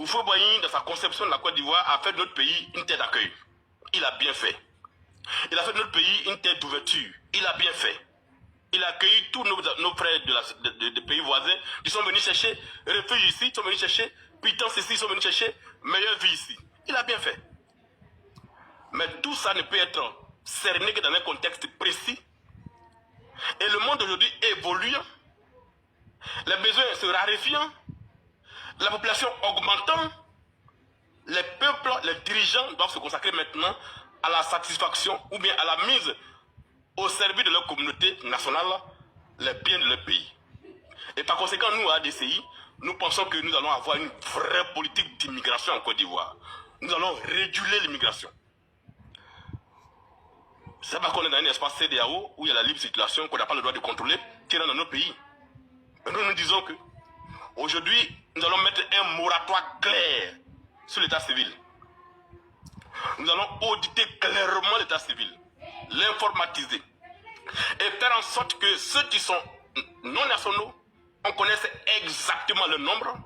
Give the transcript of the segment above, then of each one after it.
Houphouët-Boigny, dans sa conception de la Côte d'Ivoire, a fait de notre pays une terre d'accueil. Il a bien fait. Il a fait de notre pays une terre d'ouverture. Il a bien fait. Il a accueilli tous nos frères des pays voisins qui sont venus chercher refuge ici, qui sont venus chercher pitance ici, qui sont venus chercher meilleure vie ici. Il a bien fait. Mais tout ça ne peut être cerné que dans un contexte précis. Et le monde aujourd'hui évoluant, les besoins se raréfiant, la population augmentant, les peuples, les dirigeants doivent se consacrer maintenant à la satisfaction ou bien à la mise au service de leur communauté nationale, les biens de leur pays. Et par conséquent, nous, à ADCI, nous pensons que nous allons avoir une vraie politique d'immigration en Côte d'Ivoire. Nous allons réguler l'immigration. C'est parce qu'on est dans un espace CEDEAO où il y a la libre circulation qu'on n'a pas le droit de contrôler qui rentre dans nos pays. Mais nous disons que aujourd'hui, nous allons mettre un moratoire clair sur l'état civil. Nous allons auditer clairement l'état civil, l'informatiser et faire en sorte que ceux qui sont non nationaux, on connaisse exactement le nombre.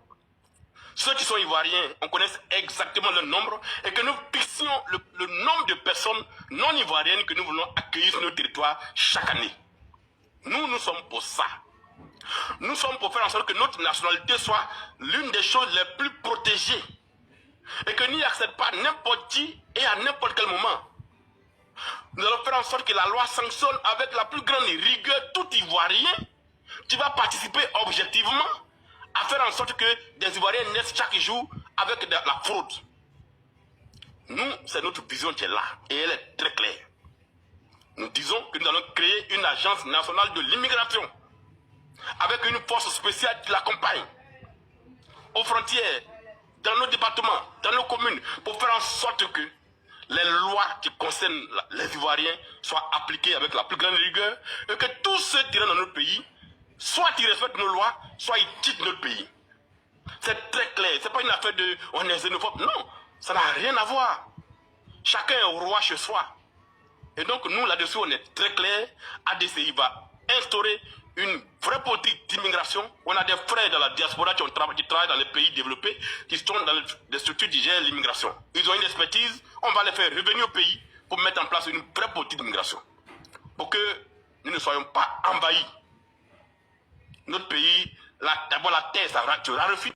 Ceux qui sont ivoiriens, on connaisse exactement le nombre et que nous fixions le nombre de personnes non ivoiriennes que nous voulons accueillir sur nos territoires chaque année. Nous sommes pour ça. Nous sommes pour faire en sorte que notre nationalité soit l'une des choses les plus protégées et que n'y accède pas n'importe qui et à n'importe quel moment. Nous allons faire en sorte que la loi sanctionne avec la plus grande rigueur tout Ivoirien qui va participer objectivement à faire en sorte que des Ivoiriens naissent chaque jour avec de la fraude. Nous, c'est notre vision qui est là et elle est très claire. Nous disons que nous allons créer une agence nationale de l'immigration avec une force spéciale qui l'accompagne aux frontières, dans nos départements, dans nos communes, pour faire en sorte que les lois qui concernent les Ivoiriens soient appliquées avec la plus grande rigueur et que tous ceux qui rentrent dans notre pays, soit ils respectent nos lois, soit ils quittent notre pays. C'est très clair, c'est pas une affaire de on est xénophobe, non, ça n'a rien à voir. Chacun est roi chez soi. Et donc nous là-dessus on est très clair, ADCI va instaurer une vraie politique d'immigration. On a des frères dans la diaspora qui travaillent dans les pays développés, qui sont dans des structures qui gèrent l'immigration. Ils ont une expertise, on va les faire revenir au pays pour mettre en place une vraie politique d'immigration. Pour que nous ne soyons pas envahis. Notre pays, d'abord la terre, ça raréfie.